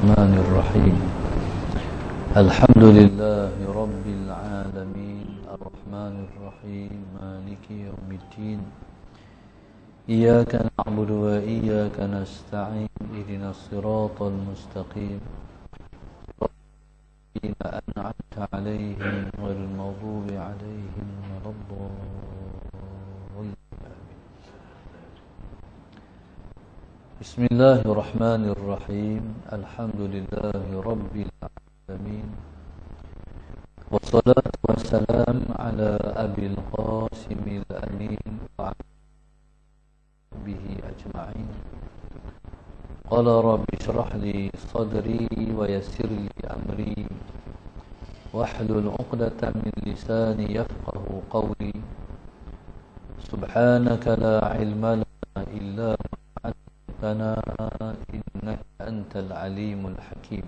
الرحمن الرحيم الحمد لله رب العالمين الرحمن الرحيم مالك يوم الدين إياك نعبد وإياك نستعين اهدنا الصراط المستقيم الذين أنعمت عليهم غير المغضوب عليهم ولا الضالين. بسم الله الرحمن الرحيم الحمد لله رب العالمين والصلاة والسلام على أبي القاسم الأمين وعلى به أجمعين. قال رب اشرح لي صدري ويسر لي أمري واحلل عقدة من لساني يفقه قولي. سبحانك لا علم لنا إلا ما علمتنا إنك أنت العليم الحكيم.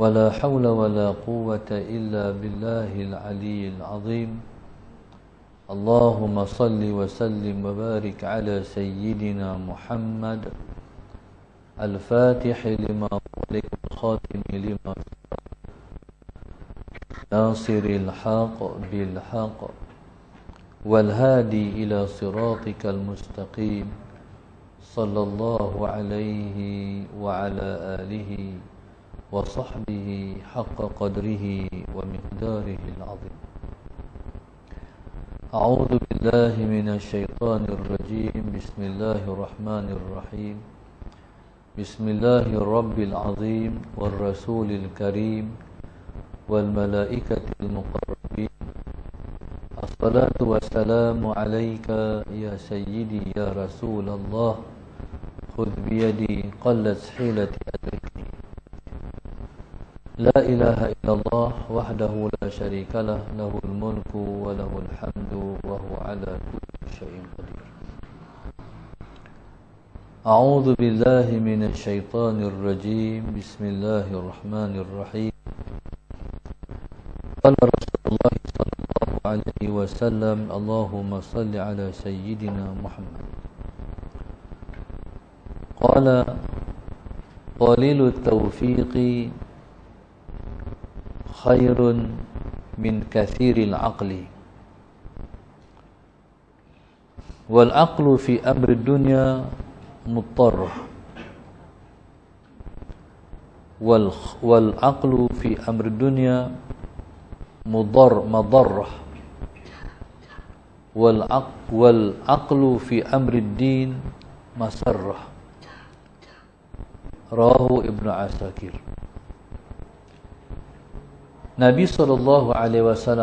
ولا حول ولا قوة إلا بالله العلي العظيم. اللهم صل وسلم وبارك على سيدنا محمد الفاتح لما أغلق الخاتم لما ناصر الحق بالحق والهادي إلى صراطك المستقيم صلى الله عليه وعلى آله وصحبه حق قدره ومقداره العظيم. أعوذ بالله من الشيطان الرجيم. بسم الله الرحمن الرحيم. بسم الله الرب العظيم والرسول الكريم والملائكة المقربين. الصلاة والسلام عليك يا سيدي يا رسول الله. خذ بيدي قلت حيلتي أدركني. لا إله إلا الله وحده لا شريك له له الملك وله الحمد وهو على كل شيء قدير. أعوذ بالله من الشيطان الرجيم. بسم الله الرحمن الرحيم. قال رسول الله صلى الله عليه وسلم اللهم صل على سيدنا محمد. قال قليل التوفيق خير من كثير العقل. والعقل في أمر الدنيا مضطر. والعقل في أمر الدنيا مضرة. والعقل في أمر الدين مسرة. رواه ابن عساكر. Nabi SAW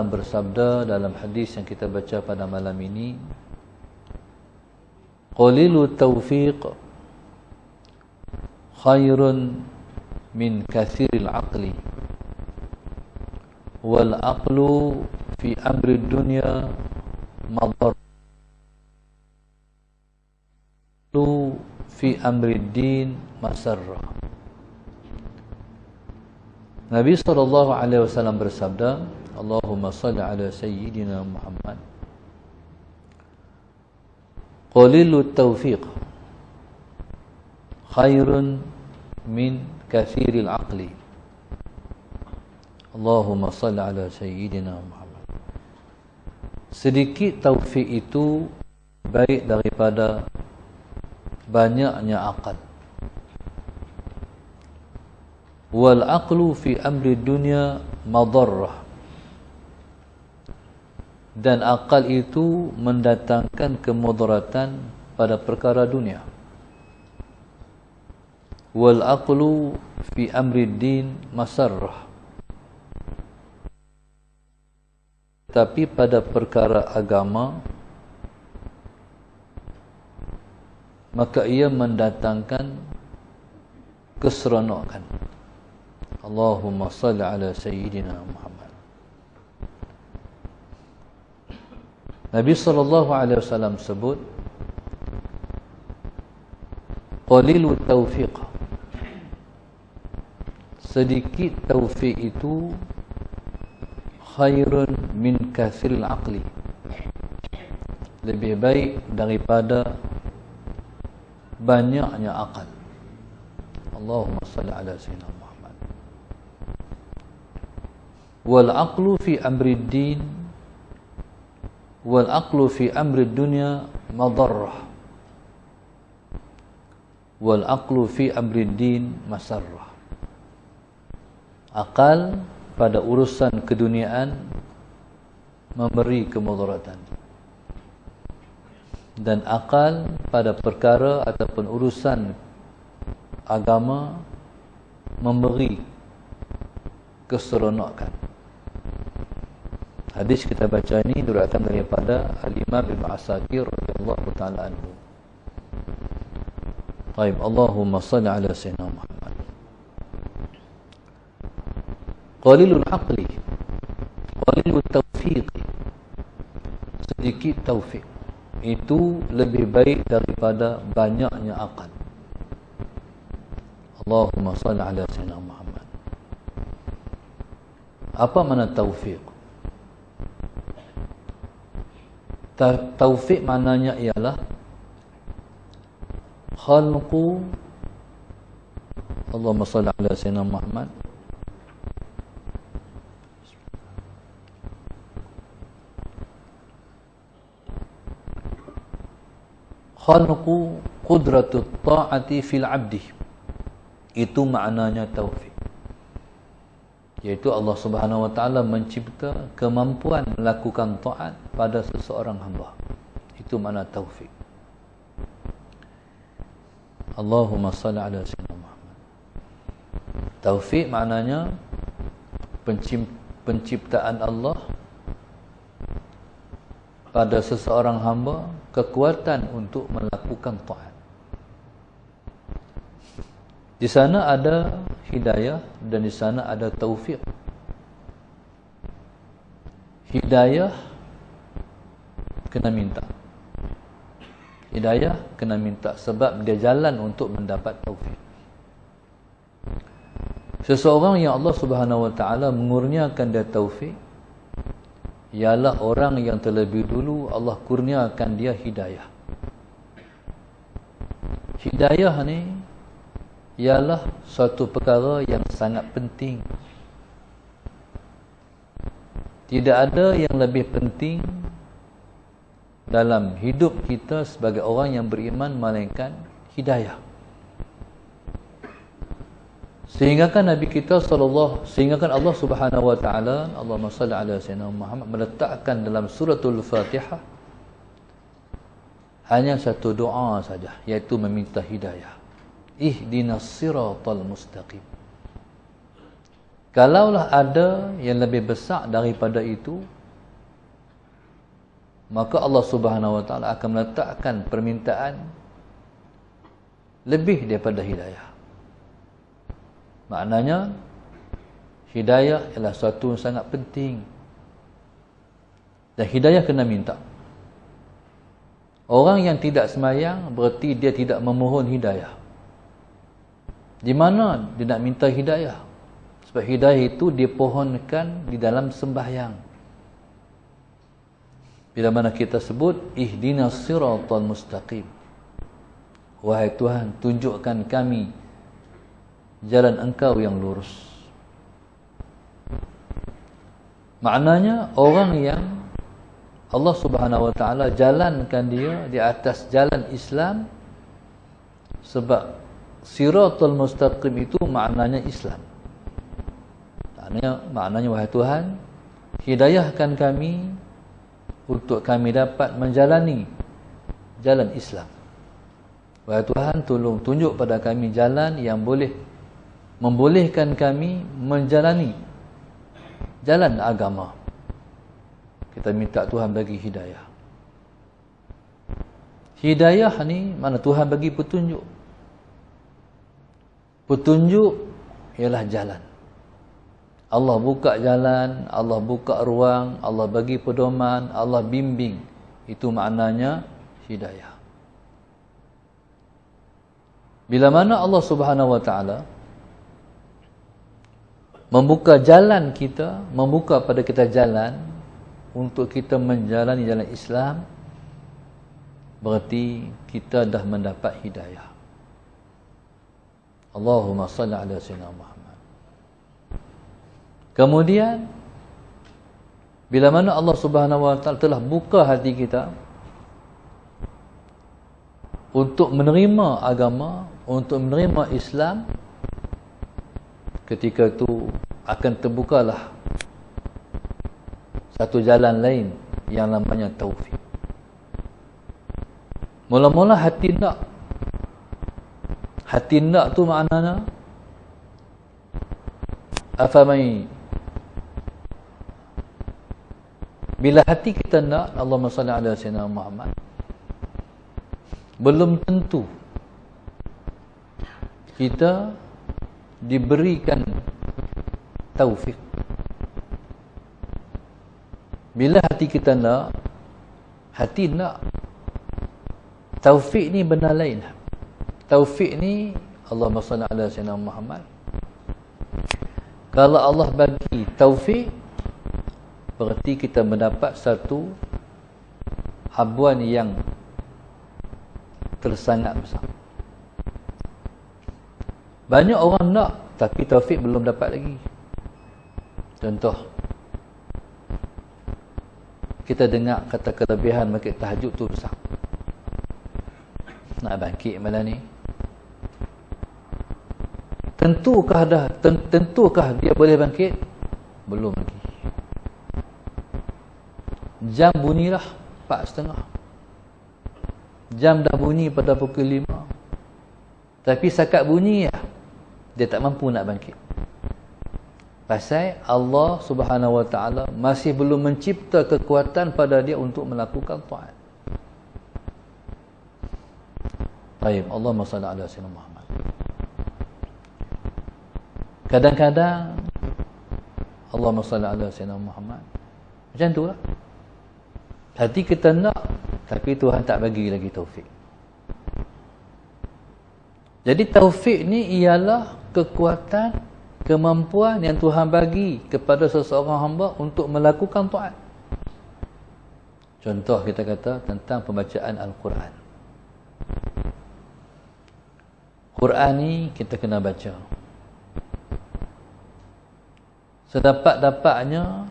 bersabda dalam hadis yang kita baca pada malam ini, qalilu taufiq khairun min kathiril aqli wal aqlu fi amri dunya madar fi amri din masarrah. Nabi SAW bersabda, Allahumma salli ala sayyidina Muhammad. Qalilu taufiq khairun min kathiril aqli. Allahumma salli ala sayyidina Muhammad. Sedikit taufik itu baik daripada banyaknya akal. Wal aqlu fi amri dunya madarrah. Dan akal itu mendatangkan kemudaratan pada perkara dunia. Wal aqlu fi amri din masarrah. Tapi pada perkara agama maka ia mendatangkan keseronokan. Allahumma salli ala sayyidina Muhammad. Nabi SAW sebut qalilu taufiq, sedikit taufik itu khairun min kathiril aqli, lebih baik daripada banyaknya akal. Allahumma salli ala sayyidina Muhammad. Wal aqlu fi amri din wal aqlu fi amri dunya madarrah wal aqlu fi amri din masarrah. Akal pada urusan keduniaan memberi kemudaratan, dan akal pada perkara ataupun urusan agama memberi keseronokan. Hadis kita baca ini diriwayatkan daripada Al-Imam Ibn Asakir radhiyallahu taala anhu. Baik, Allahumma shalli ala sayyidina Muhammad. Qalilul aqli, qalilul tawfiq. Sedikit taufik itu lebih baik daripada banyaknya akal. Allahumma shalli ala sayyidina Muhammad. Apa makna taufik? Taufik maknanya ialah khalqu, Allahumma shalli ala sayyidina Muhammad, khalqu qudratut ta'ati fil 'abdi. Itu maknanya taufik, iaitu Allah Subhanahu wa taala mencipta kemampuan melakukan taat pada seseorang hamba. Itu makna taufik. Allahumma salli ala sayyidina Muhammad. Taufik maknanya penciptaan Allah pada seseorang hamba kekuatan untuk melakukan taat. Di sana ada hidayah dan di sana ada taufik. Hidayah kena minta. Hidayah kena minta sebab dia jalan untuk mendapat taufik. Seseorang yang Allah Subhanahu wa taala mengurniakan dia taufik ialah orang yang terlebih dulu Allah kurniakan dia hidayah. Hidayah ni ialah suatu perkara yang sangat penting. Tidak ada yang lebih penting dalam hidup kita sebagai orang yang beriman melainkan hidayah. Sehingga kan Nabi kita sehingga kan Allah Subhanahu wa taala, Allahumma salli ala sayyidina Muhammad, meletakkan dalam suratul Fatihah hanya satu doa saja, iaitu meminta hidayah. Ihdinas siratal mustaqim. Kalaulah ada yang lebih besar daripada itu, maka Allah Subhanahu wa taala akan meletakkan permintaan lebih daripada hidayah. Maknanya hidayah ialah sesuatu yang sangat penting, dan hidayah kena minta. Orang yang tidak sembahyang berarti dia tidak memohon hidayah. Di mana dia nak minta hidayah? Sebab hidayah itu dipohonkan di dalam sembahyang. Bila mana kita sebut ihdinas siratal mustaqim, wahai Tuhan, tunjukkan kami jalan Engkau yang lurus. Maknanya orang yang Allah Subhanahu wa taala jalankan dia di atas jalan Islam, sebab siratal mustaqim itu maknanya Islam. Maknanya wahai Tuhan, hidayahkan kami untuk kami dapat menjalani jalan Islam. Wahai Tuhan, tolong tunjuk pada kami jalan yang boleh membolehkan kami menjalani jalan agama. Kita minta Tuhan bagi hidayah. Hidayah ni mana Tuhan bagi petunjuk. Petunjuk ialah jalan. Allah buka jalan, Allah buka ruang, Allah bagi pedoman, Allah bimbing. Itu maknanya hidayah. Bila mana Allah Subhanahu wa taala membuka jalan kita, membuka pada kita jalan untuk kita menjalani jalan Islam, berarti kita dah mendapat hidayah. Allahumma salli ala sayyidina Muhammad. Kemudian bila mana Allah Subhanahu wa taala telah buka hati kita untuk menerima agama, untuk menerima Islam, ketika itu akan terbukalah satu jalan lain yang namanya taufik. Mula-mula hati nak. Hati nak tu maknanya afamai. Bila hati kita nak, Allahumma salli ala sayyidina Muhammad, belum tentu kita diberikan taufik. Bila hati kita nak, hati nak, taufik ni benda lain. Taufik ni, Allahumma salli ala sayyidina Muhammad, kalau Allah bagi taufik, berarti kita mendapat satu habuan yang tersangat besar. Banyak orang nak, tapi taufik belum dapat lagi. Contoh, kita dengar kata kelebihan bangkit tahajud tu besar. Nak bangkit malam ni, tentukah dia boleh bangkit? Belum lagi. Jam bunyilah 4:30. Jam dah bunyi pada pukul 5. Tapi sakat bunyi ya, dia tak mampu nak bangkit. Pasal Allah Subhanahu wa taala masih belum mencipta kekuatan pada dia untuk melakukan taat. Baik, Allahumma salli ala sayyidina Muhammad. Kadang-kadang Allahumma salli ala sayyidina Muhammad, macam tu lah. Hati kita nak, tapi Tuhan tak bagi lagi taufik. Jadi taufik ni ialah kekuatan, kemampuan yang Tuhan bagi kepada seseorang hamba untuk melakukan taat. Contoh kita kata tentang pembacaan Al-Quran. Quran ni kita kena baca. Sedapat-dapatnya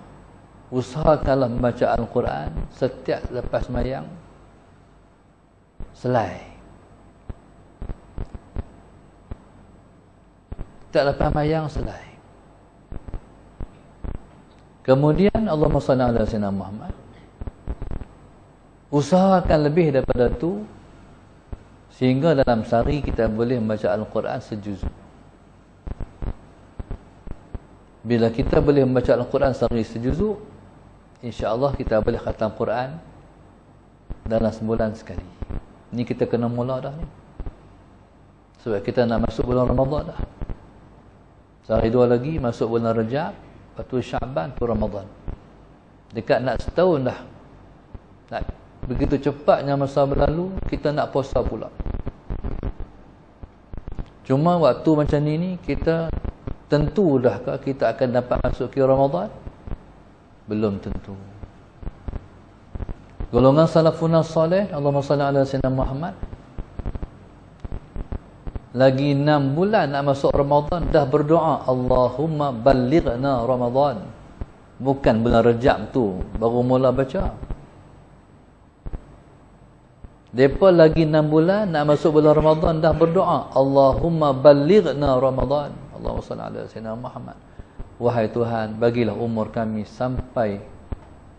usahakanlah membaca Al-Quran setiap lepas sembahyang selai. Setiap lepas sembahyang selai. Kemudian Allahumma salli ala sayyidina Muhammad, usahakan lebih daripada tu, sehingga dalam sehari kita boleh membaca Al-Quran sejuzuk. Bila kita boleh membaca Al-Quran sehari sejuzuk, insya-Allah kita boleh khatam Quran dalam sebulan sekali. Ni kita kena mula dah ni. Sebab kita nak masuk bulan Ramadan dah. Sehari dua lagi masuk bulan Rajab, lepas tu Syaban, tu Ramadan. Dekat nak setahun dah. Nak begitu cepatnya masa berlalu, kita nak puasa pula. Cuma waktu macam ni kita tentu dah ke kita akan dapat masuk ke Ramadan? Belum tentu. Golongan salafun salih, Allahumma salli ala sayyidina Muhammad, lagi 6 bulan nak masuk Ramadan dah berdoa, Allahumma ballighna Ramadan. Bukan bulan Rajab tu baru mula baca. Depa lagi 6 bulan nak masuk bulan Ramadan dah berdoa, Allahumma ballighna Ramadan. Allahumma salli ala sayyidina Muhammad. Wahai Tuhan, bagilah umur kami sampai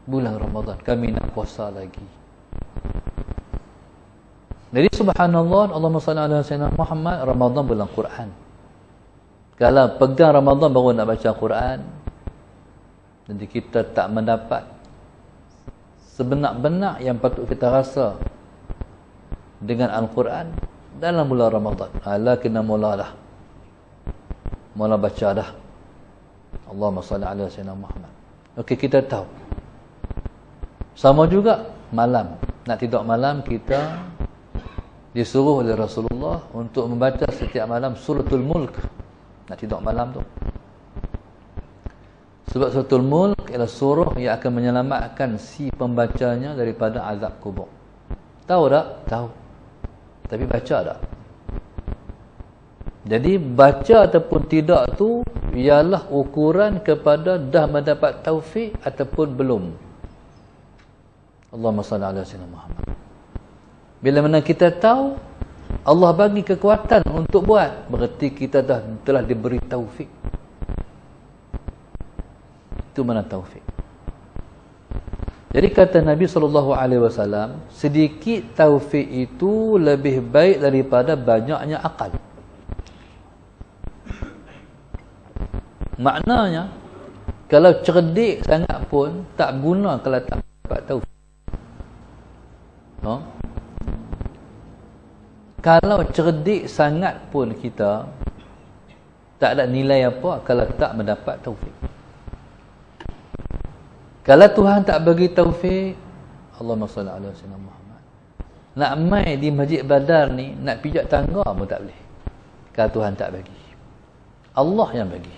bulan Ramadan, kami nak puasa lagi. Jadi subhanallah, Allahumma salli ala sayyidina Muhammad, Ramadan bulan Quran. Kalau pegang Ramadan baru nak baca Quran, jadi kita tak mendapat sebenar-benar yang patut kita rasa dengan Al-Quran dalam bulan Ramadan. Ala kena mula dah. Mula baca dah. Allahumma salli ala sayyidina Muhammad. Okey, kita tahu. Sama juga malam. Nak tidur malam, kita disuruh oleh Rasulullah untuk membaca setiap malam suratul Mulk. Nak tidur malam tu. Sebab suratul Mulk ialah surah yang akan menyelamatkan si pembacanya daripada azab kubur. Tahu tak? Tahu. Tapi baca tak? Jadi baca ataupun tidak tu ialah ukuran kepada dah mendapat taufik ataupun belum. Allahumma salli ala sayyidina Muhammad. Bila mana kita tahu Allah bagi kekuatan untuk buat, berarti kita telah diberi taufik. Itu mana taufik. Jadi kata Nabi SAW, sedikit taufik itu lebih baik daripada banyaknya akal. Maknanya, kalau cerdik sangat pun tak guna kalau tak dapat taufik. Kalau cerdik sangat pun kita tak ada nilai apa kalau tak mendapat taufik. Kalau Tuhan tak bagi taufik, Allahumma salli ala sayyidina Muhammad, nak mai di Masjid Badar ni, nak pijak tangga pun tak boleh. Kalau Tuhan tak bagi. Allah yang bagi.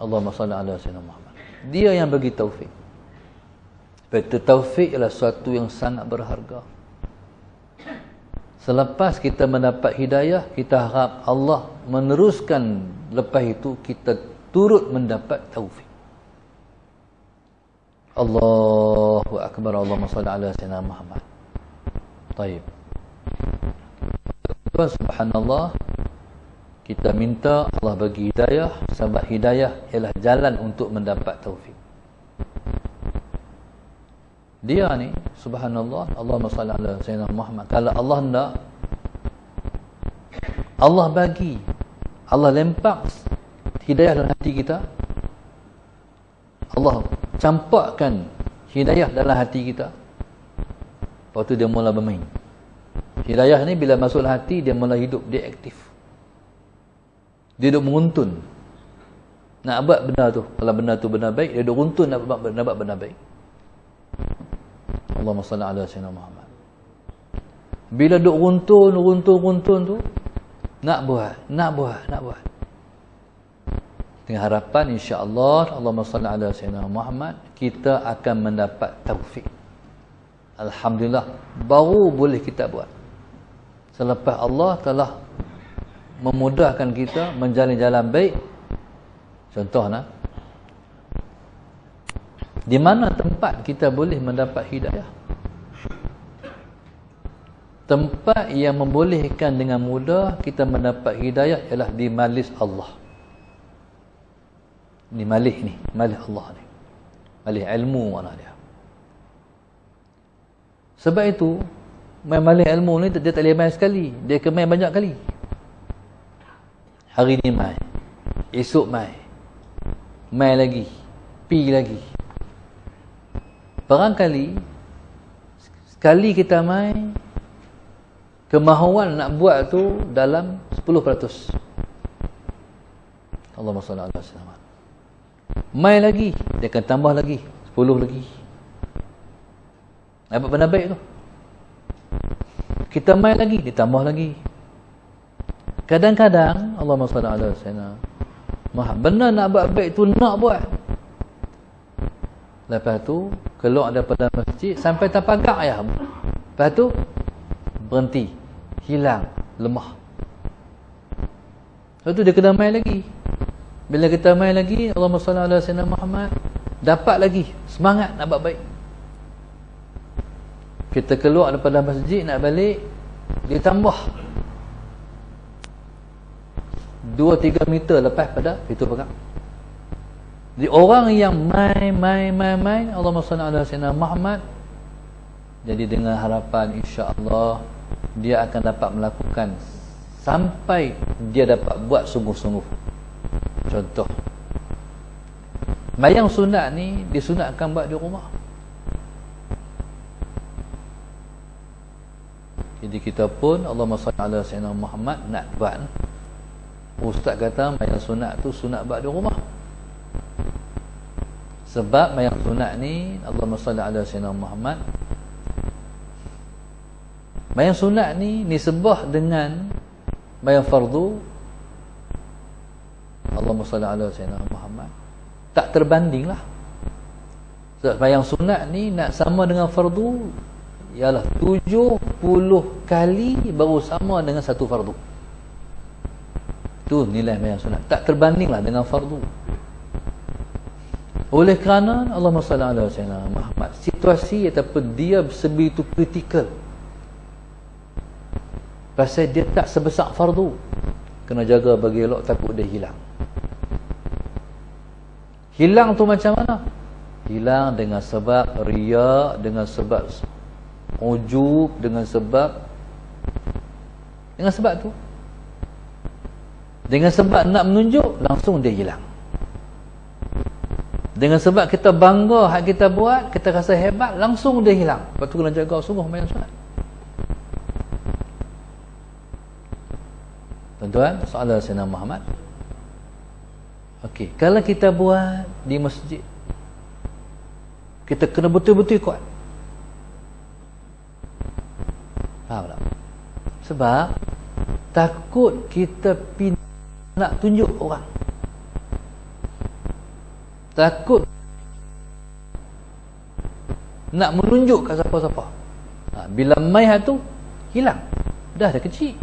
Allahumma salli ala sayyidina Muhammad. Dia yang bagi taufik. Betul, taufik ialah sesuatu yang sangat berharga. Selepas kita mendapat hidayah, kita harap Allah meneruskan lepas itu kita turut mendapat taufik. Allahu Akbar. Allahumma salli ala sayyidina Muhammad. Baik. Subhanallah. Kita minta Allah bagi hidayah, sebab hidayah ialah jalan untuk mendapat taufik. Dia ni, subhanallah, Allahumma salli ala sayyidina Muhammad. Kalau Allah hendak, Allah bagi, Allah lempak hidayah dalam hati kita, Allah campakkan hidayah dalam hati kita, lepas tu dia mula bermain. Hidayah ni bila masuk dalam hati, dia mula hidup, dia aktif, dia duduk menguntun nak buat benda tu. Kalau benda tu benda baik, dia duduk runtun nak buat benda baik. Allahumma salli ala sayyidina Muhammad. Bila duk runtun tu, nak buat. Dengan harapan insya-Allah, Allahumma salli ala sayyidina Muhammad, kita akan mendapat taufik. Alhamdulillah, baru boleh kita buat. Selepas Allah telah memudahkan kita menjalani jalan baik. Contohnya, di mana tempat kita boleh mendapat hidayah? Tempat yang membolehkan dengan mudah kita mendapat hidayah ialah di majlis Allah. Ni majlis Allah ni. Majlis ilmu mana dia. Sebab itu, majlis ilmu ni dia tak boleh main sekali, dia akan main banyak kali. Hari ni main, esok main lagi, pi lagi. Barangkali sekali kita main, kemahuan nak buat tu dalam 10%. Allahumma salli ala sayyidina. Main lagi, dia akan tambah lagi 10 lagi. Dapat benda baik tu. Kita main lagi, ditambah lagi. Kadang-kadang Allahumma salli ala sayyidina Muhammad, benda nak buat baik tu nak buat. Lepas tu keluar daripada masjid sampai tapagak ya. Lepas tu berhenti, hilang, lemah. Lepas tu dia kena main lagi. Bila kita main lagi, Allahumma salli ala sayyidina Muhammad, dapat lagi semangat nak buat baik. Kita keluar daripada masjid nak balik, ditambah 2-3 meter lepas pada pintu pagar. Jadi orang yang main, Allahumma salli ala sayyidina Muhammad, jadi dengan harapan insya-Allah dia akan dapat melakukan sampai dia dapat buat sungguh-sungguh. Contoh, mayang sunat ni disunatkan buat di rumah. Jadi kita pun Allahumma salli ala sayyidina Muhammad nak buat. Ustaz kata mayang sunat tu sunat buat di rumah. Sebab mayang sunat ni, Allahumma salli ala sayyidina Muhammad, mayang sunat ni nisbah dengan mayang fardu, Allahumma salli ala sayyidina Muhammad, tak terbanding lah. Sebab mayang sunat ni nak sama dengan fardu ialah 70 kali baru sama dengan satu fardu. Tu nilai sembahyang sunat. Tak terbandinglah dengan fardu. Oleh kerana Allahumma salli ala sayyidina Muhammad, situasi ataupun dia sebegitu kritikal. Pasal dia tak sebesar fardu. Kena jaga bagi elok, takut dia hilang. Hilang tu macam mana? Hilang dengan sebab riya, dengan sebab ujub, dengan sebab tu. Dengan sebab nak menunjuk, langsung dia hilang. Dengan sebab kita bangga hak kita buat, kita rasa hebat, langsung dia hilang. Lepas tu kena jaga sungguh sembahyang sunat. Tuan-tuan, soalan Sayyidina Muhammad. Okey, kalau kita buat di masjid, kita kena betul-betul kuat. Faham tak? Sebab takut kita nak tunjuk orang. Takut nak menunjuk kat siapa-siapa. Bila mai tu hilang. Dah kecil.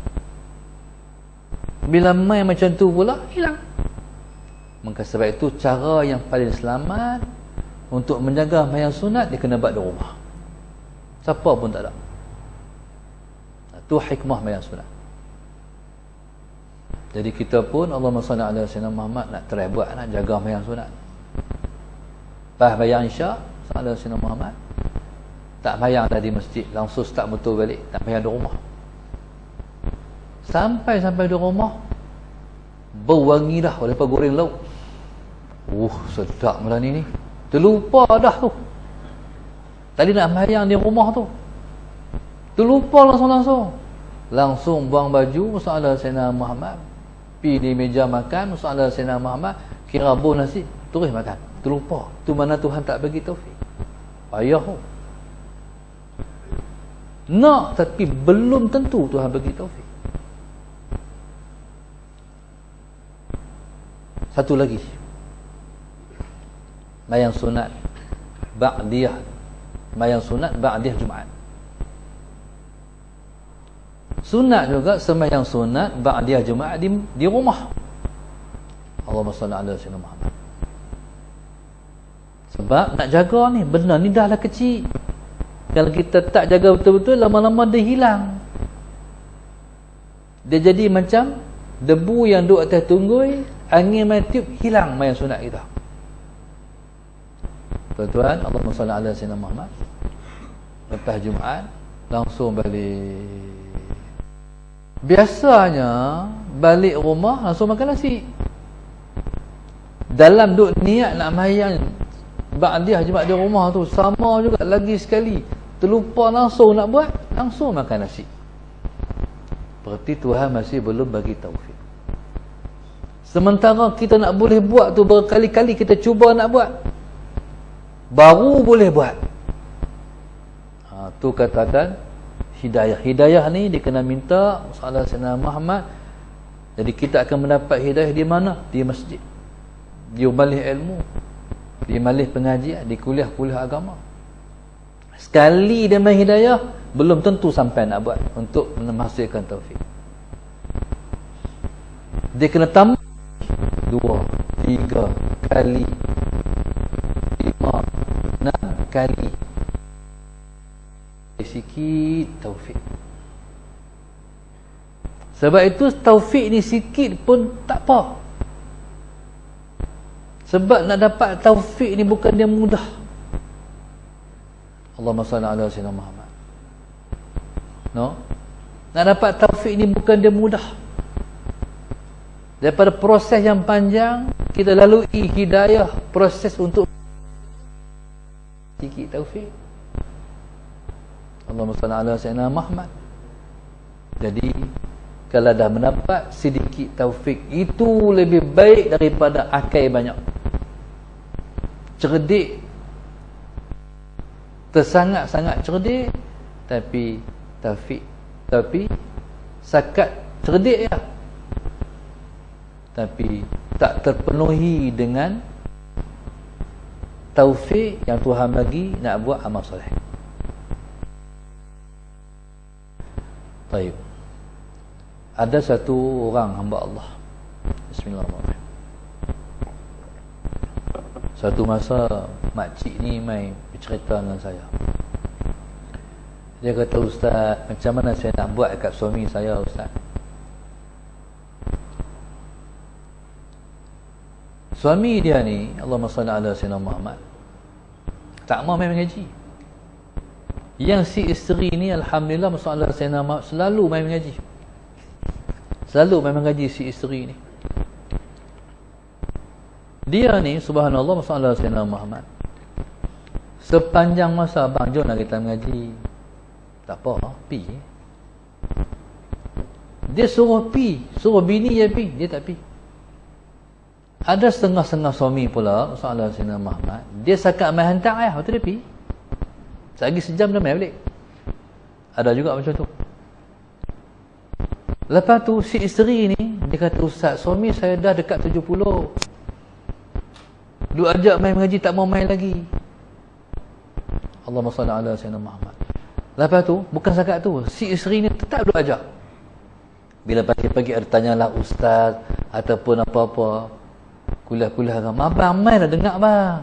Bila mai macam tu pula hilang. Maka sebab itu cara yang paling selamat untuk menjaga sembahyang sunat, dia kena buat di rumah. Siapa pun tak ada. Itu hikmah sembahyang sunat. Jadi kita pun Allahumma salli ala sayyidina Muhammad nak try buat, nak jaga sembahyang sunat. Pas bayang isyak, salli ala sayyidina Muhammad. Tak bayang dah di masjid, langsung start betul balik, tak bayang di rumah. Sampai di rumah, bau wangi dah lepas goreng lauk. Sedap malam ni. Terlupa dah tu. Tadi nak sembahyang di rumah tu. Terlupa langsung. Langsung buang baju, soalan Sayyidina Muhammad. Pergi di meja makan, soalan Sayyidina Muhammad. Kira bau nasi, terus makan. Terlupa. Tu mana Tuhan tak bagi taufik. Payah tu. Nak, tapi belum tentu Tuhan bagi taufik. Satu lagi. Sembahyang sunat ba'diyah. Sembahyang sunat ba'diyah Jumaat. Sunat juga sembahyang sunat ba'diyah Jumaat di rumah. Allahumma salli ala sayyidina Muhammad. Sebab nak jaga ni, benda ni dah lah kecil. Kalau kita tak jaga betul-betul, lama-lama dia hilang. Dia jadi macam debu yang duduk atas tunggui, angin main tiup, hilang sembahyang sunat kita. Tuan-tuan, Allahumma salli ala sayyidina Muhammad. Lepas Jumaat langsung balik. Biasanya balik rumah langsung makan nasi. Dalam duk niat nak sembahyang ba'diyah Jumaat di rumah tu, sama juga lagi sekali terlupa langsung nak buat, langsung makan nasi. Berarti Tuhan masih belum bagi taufik. Sementara kita nak boleh buat tu berkali-kali kita cuba nak buat, baru boleh buat. Tu katakan hidayah. Hidayah ni dia kena minta salam Sayyidina Muhammad. Jadi kita akan mendapat hidayah di mana? Di masjid, di majlis ilmu, di majlis pengajian, di kuliah-kuliah agama. Sekali dia main hidayah, belum tentu sampai nak buat untuk menghasilkan taufik. Dia kena tambah 2, 3 kali, 5, 6 kali. Sikit taufik. Sebab itu taufik ni sikit pun tak apa. Sebab nak dapat taufik ni bukan dia mudah. Allahumma salli ala sayyidina Muhammad. No? Nak dapat taufik ni bukan dia mudah. Daripada proses yang panjang, kita lalui hidayah, proses untuk sikit taufik. Allahumma salli ala sayyidina Muhammad. Jadi kalau dah mendapat sedikit taufik, itu lebih baik daripada akai banyak. Cerdik, tersangat-sangat cerdik, tapi taufik, tapi sakat cerdik ya, tapi tak terpenuhi dengan taufik yang Tuhan bagi nak buat amal soleh. Baik. Ada satu orang hamba Allah, Bismillahirrahmanirrahim. Satu masa makcik ni mai bercerita dengan saya. Dia kata, Ustaz, macam mana saya nak buat dekat suami saya, Ustaz? Suami dia ni, Allahumma salli ala sayyidina Muhammad, tak mau main mengaji. Yang si isteri ni, alhamdulillah, masalah sayyidina Muhammad, selalu main mengaji. Selalu main mengaji si isteri ni. Dia ni, subhanallah, masalah sayyidina Muhammad, sepanjang masa, abang, jom nak kita mengaji. Tak apa, pi. Dia suruh pi, suruh bini dia pi, dia tak pi. Ada setengah-setengah suami pula, masalah Sayyidina Muhammad, dia sakat main hantar ayah, waktu dia pi. Selagi sejam dia main balik. Ada juga macam tu. Lepas tu, si isteri ni, dia kata, Ustaz, suami saya dah dekat 70. Duk ajak main mengaji, tak mau main lagi. Allahumma salli ala Sayyidina Muhammad. Lepas tu, bukan sakat tu, si isteri ni tetap duk ajak. Bila pagi-pagi ada tanyalah ustaz ataupun apa-apa, kuliah-kuliah agama, abang main dah dengar bang.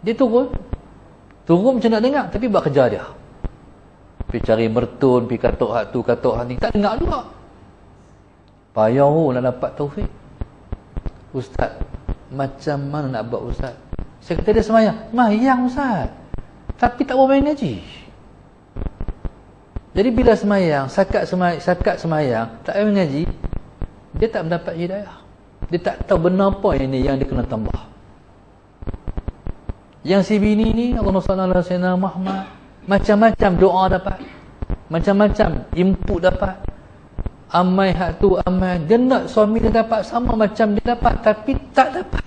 Dia turun macam nak dengar, tapi buat kerja dia. Pergi cari mertun, pergi katok hak tu, katok hak ni, tak dengar juga. Payah nak dapat taufik. Ustaz, macam mana nak buat ustaz? Saya kata dia semayang ustaz, tapi tak mau main ngaji. Jadi bila semayang, sakat semayang, tak main ngaji, dia tak mendapat hidayah. Dia tak tahu benar apa ini yang dia kena tambah. Yang si bini ni, Allahumma salli ala sayyidina Muhammad, macam-macam doa dapat, macam-macam input dapat, amai hak tu, amai. Dia nak suami dia dapat sama macam dia dapat, tapi tak dapat.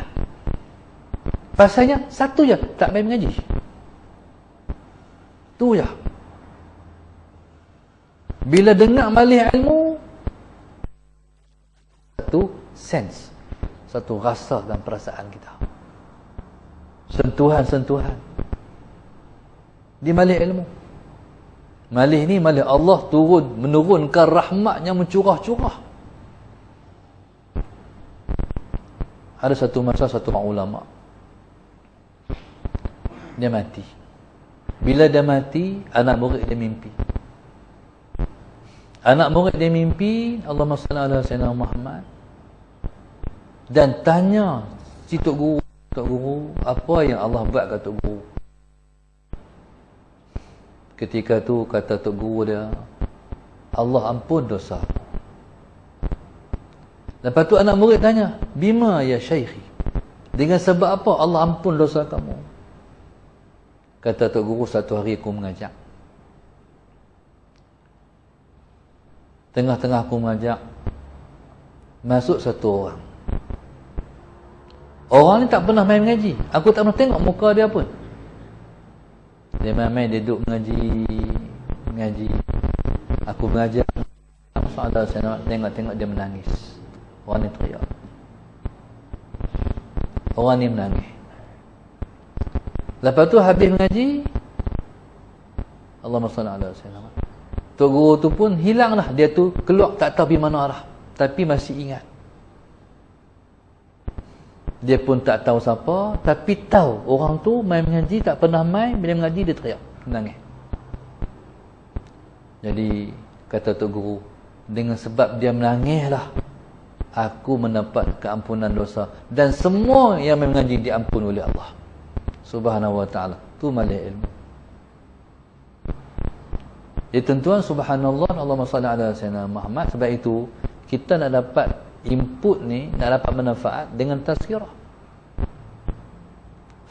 Pasalnya satu je, tak main mengaji. Tu je. Bila dengar malih ilmu, satu sense, satu rasa dan perasaan kita, sentuhan-sentuhan di malih ilmu. Malih ni malih Allah menurunkan rahmatnya, mencurah-curah. Ada satu masa satu ulama, dia mati. Bila dia mati, anak murid dia mimpi. Anak murid dia mimpi, Allahumma salli ala sayyidina Muhammad, dan tanya si Tok Guru, apa yang Allah buat kat Tok Guru? Ketika tu kata Tok Guru dia, Allah ampun dosa. Lepas tu anak murid tanya, bima ya syaikhi, dengan sebab apa Allah ampun dosa kamu? Kata Tok Guru, satu hari aku mengajak. Tengah-tengah aku mengajak, masuk satu orang. Orang ni tak pernah main mengaji. Aku tak pernah tengok muka dia pun. Dia main-main, dia duduk mengaji. Aku mengajar. Saya tengok dia menangis. Orang ni teriak. Orang ni menangis. Lepas tu habis mengaji, Allahumma salli ala sayyidina. Tok Guru tu pun hilanglah. Dia tu keluar, tak tahu pergi mana arah, tapi masih ingat. Dia pun tak tahu siapa, tapi tahu orang tu main mengaji, tak pernah main. Bila mengaji dia teriak, menangis. Jadi kata Tok Guru, dengan sebab dia menangislah aku mendapat keampunan dosa, dan semua yang main mengaji diampun oleh Allah Subhanahu wa ta'ala. Tu malih ilmu. Ya tuan-tuan, subhanallah, Allahumma salli ala sayyidina Muhammad. Sebab itu kita nak dapat input ni, nak dapat manfaat dengan tazkirah.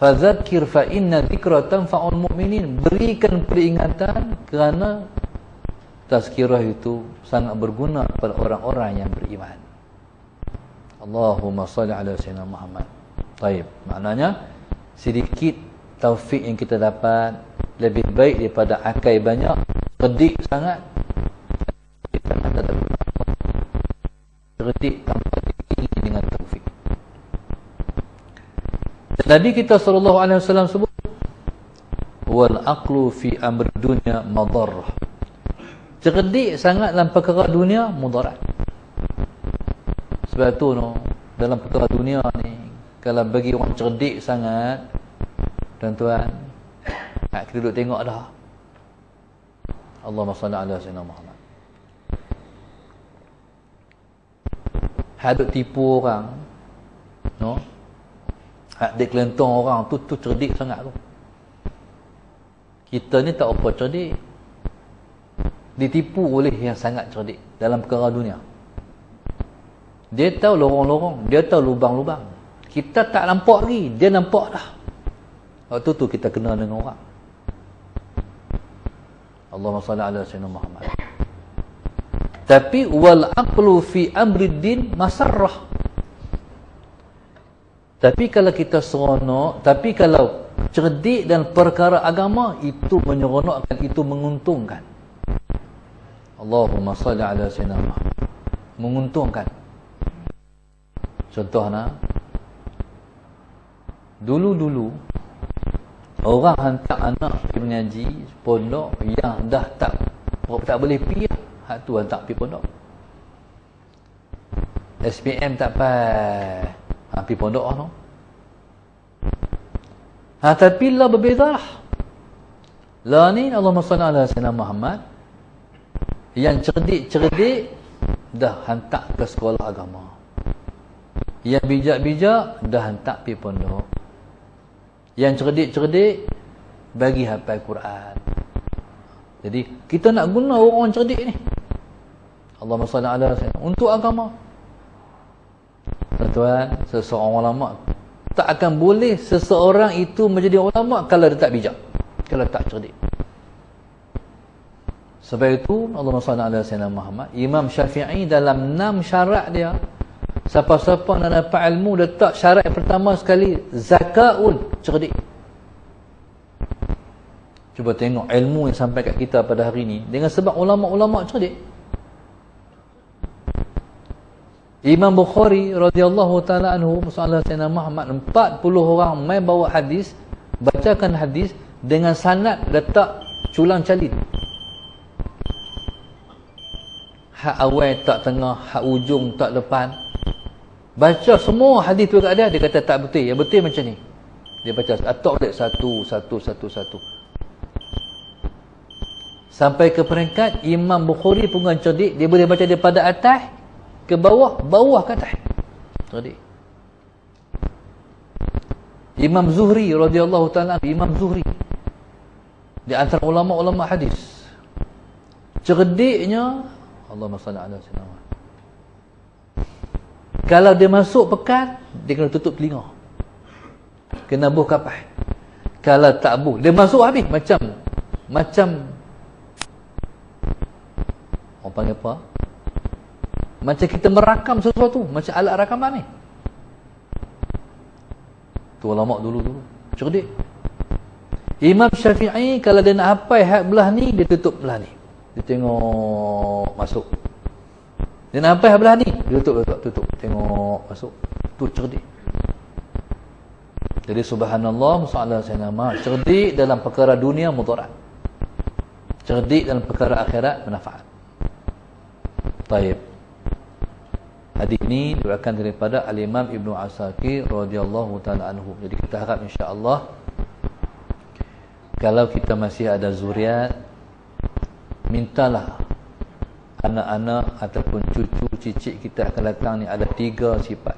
Fadzakir fa inna dzikra tanfa'ul mu'minin. Berikan peringatan kerana tazkirah itu sangat berguna kepada orang-orang yang beriman. Allahumma salli ala sayyidina Muhammad. Baik, maknanya sedikit taufik yang kita dapat lebih baik daripada akai banyak, cerdik sangat. Cerdik tanpa diiringi dengan taufik. Dan Nabi kita SAW sebut, wal aqlu fi amr dunya madarrah. Cerdik sangat dalam perkara dunia, mudarat. Sebab tu no, dalam perkara dunia ni, kalau bagi orang cerdik sangat, tuan-tuan, kita duduk tengok dah. Allahumma salli ala sayyidina Muhammad. Hadut tipu orang, no? Dia kelentong orang tu cerdik sangat tu. Kita ni tak apa cerdik, ditipu oleh yang sangat cerdik dalam perkara dunia. Dia tahu lorong-lorong, dia tahu lubang-lubang. Kita tak nampak lagi, dia nampak dah. Waktu tu kita kena dengan orang. Allahumma salli ala sayyidina Muhammad. Tapi wal aqlu fi amri din masarrah. Tapi kalau kita seronok, tapi kalau cerdik dan perkara agama, itu menyeronokkan, itu menguntungkan. Allahumma salli ala sayyidina Muhammad. Menguntungkan. Contohnya, dulu-dulu orang hantar anak pergi mengaji pondok yang dah tak boleh pergi, hak tu hantar pergi pondok. SPM tak pai pergi pondok no. Tapi lah berbeza lah. Lah ni Allahumma salli ala sayyidina Muhammad, yang cerdik-cerdik dah hantar ke sekolah agama. Yang bijak-bijak dah hantar pergi pondok. Yang cerdik-cerdik bagi hafal Quran. Jadi kita nak guna orang cerdik ni, Allahumma salli ala sayyidina, untuk agama. Tuan-tuan, seseorang ulama tak akan boleh seseorang itu menjadi ulama kalau dia tak bijak, kalau tak cerdik. Sebab itu Allahumma salli ala sayyidina Muhammad, Imam Syafi'i dalam 6 syarat dia, siapa-siapa nak dapat ilmu, letak syarat pertama sekali, zakaun, cerdik. Cuba tengok ilmu yang sampai kat kita pada hari ni dengan sebab ulama-ulama cerdik. Imam Bukhari radhiyallahu taala anhu, masalah Sayyidina Muhammad, 40 orang mai bawa hadis, bacakan hadis dengan sanad letak culang calin. Hak awal tak tengah, hak ujung tak depan. Baca semua hadis tu kat dia, dia kata tak betul. Yang betul macam ni. Dia baca atok balik satu. Sampai ke peringkat Imam Bukhari pun cerdik, dia boleh baca daripada atas ke bawah, bawah ke atas. Cerdik. Imam Zuhri radhiyallahu taala, Imam Zuhri di antara ulama-ulama hadis. Cerdiknya, Allahumma salli ala sayyidina Muhammad. Kalau dia masuk pekan, dia kena tutup telinga. Kena buh kapas. Kalau tak buh, dia masuk habis macam orang panggil apa? Macam kita merakam sesuatu, macam alat rakaman ni. Tu ulama dulu-dulu cerdik. Imam Syafi'i kalau dia nak hafal hak belah ni, dia tutup belah ni. Dia tengok masuk. Dia nak hafal belah ni, dia tutup. Tengok masuk. Tu cerdik. Jadi subhanallah, masalah saya nama cerdik dalam perkara dunia mudarat. Cerdik dalam perkara akhirat manfaat. Baik. Hadis ini diriwayatkan daripada Al-Imam Ibnu Asakir radhiyallahu taala anhu. Jadi kita harap insya-Allah kalau kita masih ada zuriat, mintalah anak-anak ataupun cucu cicit kita akan datang ni ada 3 sifat.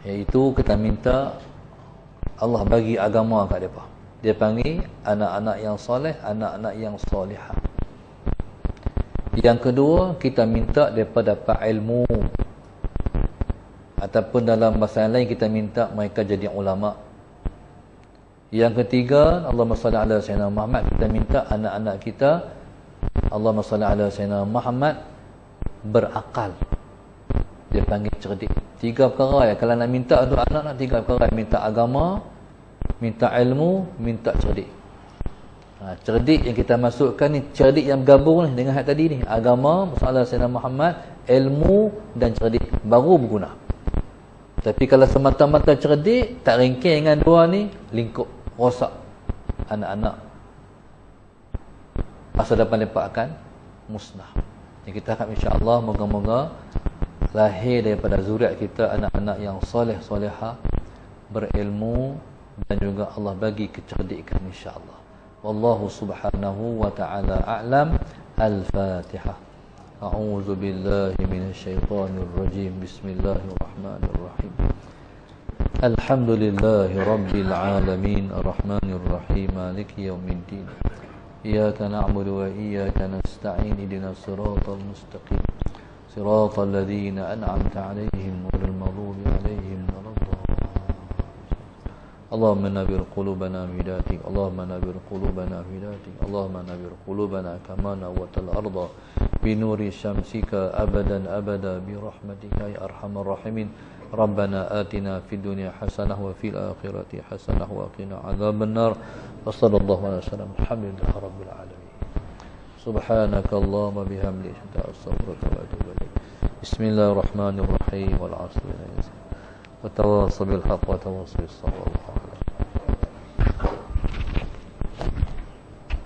Iaitu kita minta Allah bagi agama kat depa. Dia panggil anak-anak yang soleh, anak-anak yang solihah. Yang kedua, kita minta mereka dapat ilmu. Ataupun dalam bahasa lain kita minta mereka jadi ulama. Yang ketiga, Allahumma salli ala sayyidina Muhammad, kita minta anak-anak kita, Allahumma salli ala sayyidina Muhammad, berakal. Dia panggil cerdik. 3 perkara ya. Kalau nak minta untuk anak-anak, 3 perkara. Minta agama, minta ilmu, minta cerdik. Cerdik yang kita masukkan ni, cerdik yang bergabung ni dengan hak tadi ni, agama, masalah Sayyidina Muhammad, ilmu dan cerdik, baru berguna. Tapi kalau semata-mata cerdik, tak ringkih dengan 2 ni, lingkup, rosak anak-anak, masa depan mereka akan musnah. Jadi kita harap insya-Allah moga-moga lahir daripada zuriat kita anak-anak yang soleh-solehah, berilmu, dan juga Allah bagi kecerdikan insya-Allah. Wallahu subhanahu wa ta'ala a'lam. Al-Fatihah. A'udzu billahi minasyaitonir rajim. Bismillahirrahmanirrahim. Alhamdulillahi rabbil alamin, arrahmanir rahim, maliki yaumiddin. Iyyaka na'budu wa iyyaka nasta'in. Ihdinas siratal mustaqim. Siratal ladzina an'amta 'alaihim ghairil maghdubi 'alaihim waladdallin. Allahumma nawwir qulubana bihidayatik. Allahumma nawwir qulubana bihidayatik. Allahumma nawwir qulubana kama nawwartal arda bi nuri syamsika abadan abada bi rahmatika ya arhamar rahimin. Rabbana atina fid dunya hasanah wa fil akhirati hasanah wa qina adzabannar. Wa sallallahu alaihi wasallam. Alhamdulillahi rabbil alamin. Subhanakallahumma bihamdika astaghfiruka wa atubu ilaik. Bismillahirrahmanirrahim. Wal 'asri. Wa tawassaw bil haqq wa tawassaw bis sabr.